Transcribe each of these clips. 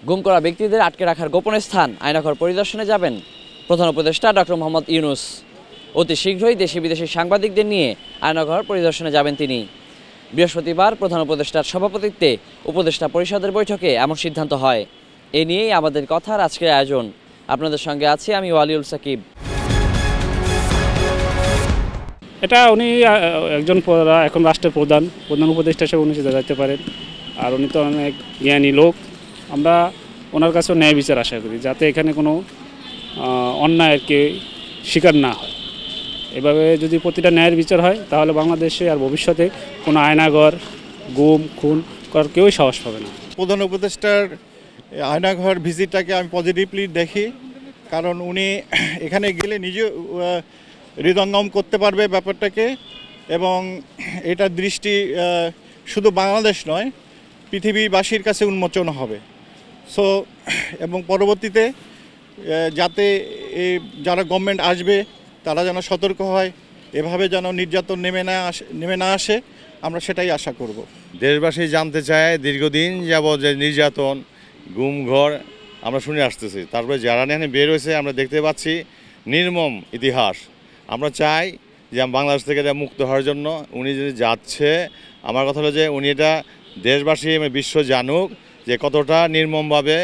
গুম করা ব্যক্তিদের আটকে রাখার গোপন স্থান আয়নাঘর পরিদর্শনে যাবেন প্রধান উপদেষ্টা ডক্টর মোহাম্মদ ইউনূস। অতি শীঘ্রই দেশি বিদেশি সাংবাদিকদের নিয়ে আয়নাঘর পরিদর্শনে যাবেন তিনি। বৃহস্পতিবার প্রধান উপদেষ্টার সভাপতিত্বে উপদেষ্টা পরিষদের বৈঠকে এমন সিদ্ধান্ত হয়। এ নিয়েই আমাদের কথার আজকের আয়োজন। আপনাদের সঙ্গে আছি আমি ওয়ালিউল সাকিব। এটা উনি একজন এখন রাষ্ট্রের প্রধান উপদেষ্টা হিসেবে উনি যেতে পারেন। আর উনি তো অনেক জ্ঞানী লোক। আমরা ওনার কাছেও ন্যায় বিচার আশা করি, যাতে এখানে কোনো অন্যায়েরকে শিকার না হয়। এভাবে যদি প্রতিটা ন্যায়ের বিচার হয় তাহলে বাংলাদেশে আর ভবিষ্যতে কোনো আয়নাঘর, গুম, খুন করার কেউই সাহস পাবে না। প্রধান উপদেষ্টার আয়নাঘর ভিজিটটাকে আমি পজিটিভলি দেখি, কারণ উনি এখানে গেলে নিজে হৃদয়ঙ্গম করতে পারবে ব্যাপারটাকে, এবং এটা দৃষ্টি শুধু বাংলাদেশ নয় পৃথিবীবাসীর কাছে উন্মোচন হবে। সো এবং পরবর্তীতে যাতে যারা গভর্নমেন্ট আসবে তারা যেন সতর্ক হয়, এভাবে যেন নির্যাতন নেমে না আসে, আমরা সেটাই আশা করব। দেশবাসী জানতে চায় দীর্ঘদিন যাবৎ যে নির্যাতন, গুমঘর আমরা শুনে আসতেছি, তারপরে যারা এখানে বের হয়েছে আমরা দেখতে পাচ্ছি নির্মম ইতিহাস। আমরা চাই যে বাংলাদেশ থেকে এটা মুক্ত হওয়ার জন্য উনি যদি যাচ্ছে, আমার কথা হলো যে উনি এটা দেশবাসী এবং বিশ্ব জানুক যে কতটা নির্মমভাবে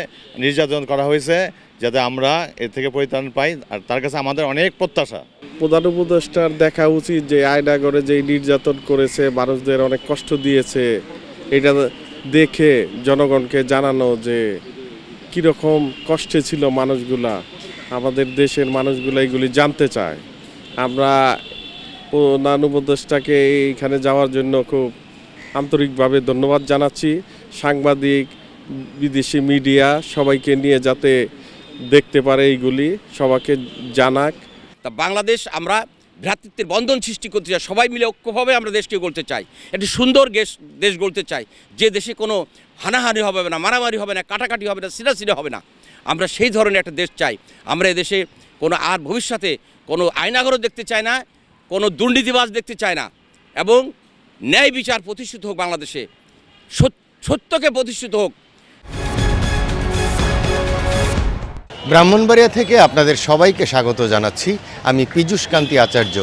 নির্যাতন করা হয়েছে, যাতে আমরা এর থেকে পরিত্রাণ পাই। আর তার কাছে আমাদের অনেক প্রত্যাশা। প্রধান উপদেষ্টার দেখা উচিত যে আয়নাঘরে যে নির্যাতন করেছে, মানুষদের অনেক কষ্ট দিয়েছে, এটা দেখে জনগণকে জানানো যে কীরকম কষ্টে ছিল মানুষগুলা। আমাদের দেশের মানুষগুলা এগুলি জানতে চায়। আমরা প্রধান উপদেষ্টাকে এইখানে যাওয়ার জন্য খুব আন্তরিকভাবে ধন্যবাদ জানাচ্ছি। সাংবাদিক, বিদেশি মিডিয়া সবাইকে নিয়ে যাতে দেখতে পারে এইগুলি, সবাইকে জানাক। তা বাংলাদেশ আমরা ভ্রাতৃত্বের বন্ধন সৃষ্টি করতে চাই, সবাই মিলে ঐক্যভাবে আমরা দেশকে গড়তে চাই, একটি সুন্দর দেশ গড়তে চাই, যে দেশে কোনো হানাহানি হবে না, মারামারি হবে না, কাটাকাটি হবে না, সিরাসিরা হবে না। আমরা সেই ধরনের একটা দেশ চাই। আমরা এদেশে কোনো আর ভবিষ্যতে কোনো আয়নাঘরও দেখতে চাই না, কোনো দুর্নীতিবাজ দেখতে চাই না, এবং ন্যায় বিচার প্রতিষ্ঠিত হোক, বাংলাদেশে সত্যকে প্রতিষ্ঠিত হোক। ব্রাহ্মণবাড়িয়া থেকে আপনাদের সবাইকে স্বাগত জানাচ্ছি। আমি পীযূষ কান্তি আচার্য।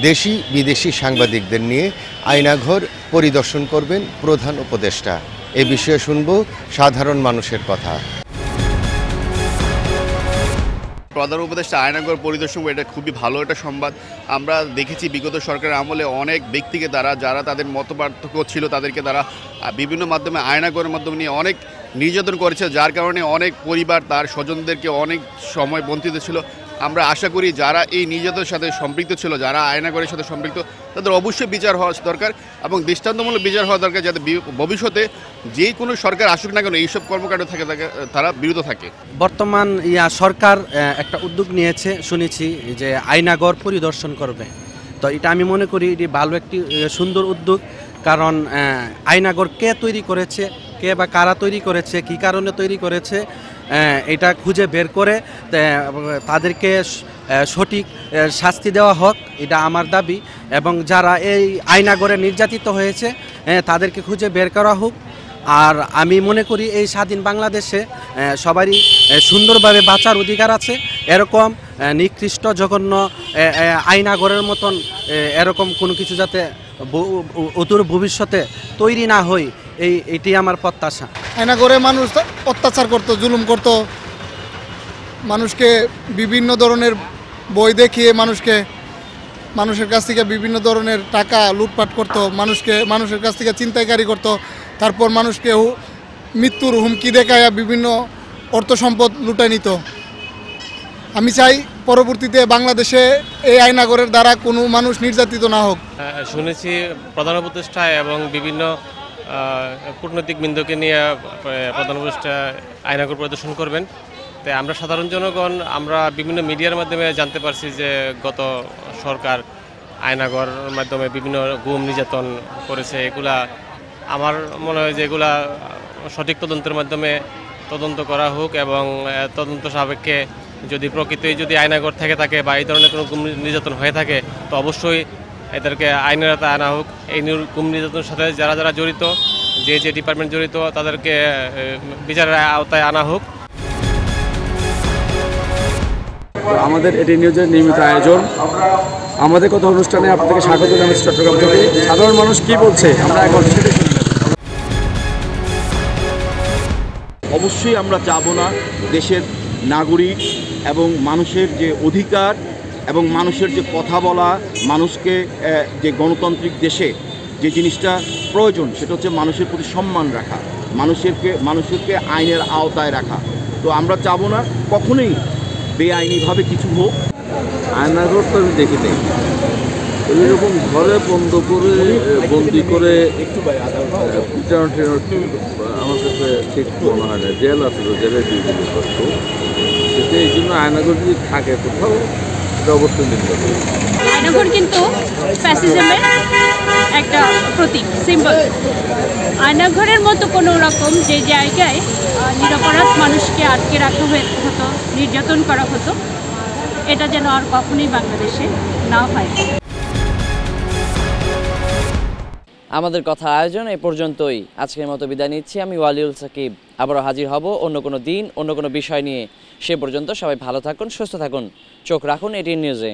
দেশি বিদেশি সাংবাদিকদের নিয়ে আয়নাঘর পরিদর্শন করবেন প্রধান উপদেষ্টা। এ বিষয়ে শুনব সাধারণ মানুষের কথা। প্রধান উপদেষ্টা আয়নাঘর পরিদর্শন, এটা খুবই ভালো একটা সংবাদ। আমরা দেখেছি বিগত সরকারের আমলে অনেক ব্যক্তিকে যারা তাদের মতপার্থক্য ছিল তাদেরকে তারা বিভিন্ন মাধ্যমে আয়নাঘরের মাধ্যমে নিয়ে অনেক নির্যাতন করেছে, যার কারণে অনেক পরিবার তার স্বজনদেরকে অনেক সময় বঞ্চিত ছিল। আমরা আশা করি যারা এই নির্যাতনের সাথে সম্পৃক্ত ছিল, যারা আয়নাঘরের সাথে সম্পৃক্ত, তাদের অবশ্যই বিচার হওয়া দরকার এবং দৃষ্টান্তমূলক বিচার হওয়া দরকার, যাতে ভবিষ্যতে যে কোনো সরকার আসুক না কেন এইসব কর্মকাণ্ড থেকে তারা বিরত থাকে। বর্তমান সরকার একটা উদ্যোগ নিয়েছে, শুনেছি যে আয়নাঘর পরিদর্শন করবে। তো এটা আমি মনে করি এটি ভালো একটি সুন্দর উদ্যোগ, কারণ আয়নাঘর কে তৈরি করেছে, কে বা কারা তৈরি করেছে, কী কারণে তৈরি করেছে, এটা খুঁজে বের করে তাদেরকে সঠিক শাস্তি দেওয়া হোক, এটা আমার দাবি। এবং যারা এই আয়নাঘরে নির্যাতিত হয়েছে তাদেরকে খুঁজে বের করা হোক। আর আমি মনে করি এই স্বাধীন বাংলাদেশে সবারই সুন্দরভাবে বাঁচার অধিকার আছে। এরকম নিকৃষ্ট জঘন্য আয়নাঘরের মতন এরকম কোনো কিছু যাতে অদূর ভবিষ্যতে তৈরি না হয়, এটি আমার প্রত্যাশা। আয়নাঘরে মানুষ অত্যাচার করতো, জুলুম করতো, মানুষকে বিভিন্ন ধরনের বই দেখিয়ে মানুষের কাছ থেকে বিভিন্ন ধরনের টাকা লুটপাট করতো, মানুষের কাছ থেকে ছিনতাইকারী করতো, তারপর মানুষকে মৃত্যুর হুমকি দেখায় বিভিন্ন অর্থ সম্পদ লুটায় নিত। আমি চাই পরবর্তীতে বাংলাদেশে এই আয়নাঘরের দ্বারা কোনো মানুষ নির্যাতিত না হোক। শুনেছি প্রধান উপদেষ্টা এবং বিভিন্ন কূটনৈতিক বৃন্দকে নিয়ে প্রধান উপদেষ্টা আয়নাঘর পরিদর্শন করবেন। তাই আমরা সাধারণ জনগণ আমরা বিভিন্ন মিডিয়ার মাধ্যমে জানতে পারছি যে গত সরকার আয়নাঘর মাধ্যমে বিভিন্ন গুম নির্যাতন করেছে। এগুলা আমার মনে হয় যে এগুলা সঠিক তদন্তের মাধ্যমে তদন্ত করা হোক, এবং তদন্ত সাপেক্ষে যদি প্রকৃতই যদি আয়নাঘর থেকে থাকে বা এই ধরনের কোনো গুম নির্যাতন হয়ে থাকে, তো অবশ্যই এদেরকে আইনের আওতায় আনা হোক। এই গুম নির্যাতনের সাথে যারা যারা জড়িত যে যে ডিপার্টমেন্ট জড়িত তাদেরকে বিচারের আওতায় আনা হোক। আমাদের এটি নিউজের নিয়মিত আয়োজন। আমাদের কথা অনুষ্ঠানে আপনাদেরকে স্বাগত জানাচ্ছি চট্টগ্রাম থেকে। সাধারণ মানুষ কি বলছে আমরা এখন সেটা শুনি। অবশ্যই আমরা চাবো না দেশের নাগরিক এবং মানুষের যে অধিকার এবং মানুষের যে কথা বলা, মানুষকে যে গণতান্ত্রিক দেশে যে জিনিসটা প্রয়োজন সেটা হচ্ছে মানুষের প্রতি সম্মান রাখা, মানুষকে আইনের আওতায় রাখা। তো আমরা চাবো না কখনোই বেআইনিভাবে কিছু হোক। আয়নাঘর তো আমি দেখি নেই, এরকম ঘরে বন্দি করে আমার কাছে ঠিক মনে হয় না। জেল আসলো, জেলে ডিউটি করতো, সেটা এই জন্য আয়নাঘর যদি থাকে কোথাও এটা অবশ্যই নিতে হবে। আয়নাঘর কিন্তু ফ্যাসিজমের একটা প্রতীক, সিম্বল। আয়নাঘরের মতো কোনো রকম যে জায়গায় নিরপরাধ মানুষকে আটকে রাখা হতো, নির্যাতন করা হতো, এটা যেন আর কখনোই বাংলাদেশে না হয়। আমাদের কথা আয়োজন এ পর্যন্তই। আজকের মতো বিদায় নিচ্ছি। আমি ওয়ালিউল সাকিব। আবারও হাজির হব অন্য কোনো দিন, অন্য কোনো বিষয় নিয়ে। সে পর্যন্ত সবাই ভালো থাকুন, সুস্থ থাকুন, চোখ রাখুন এটিএন নিউজে।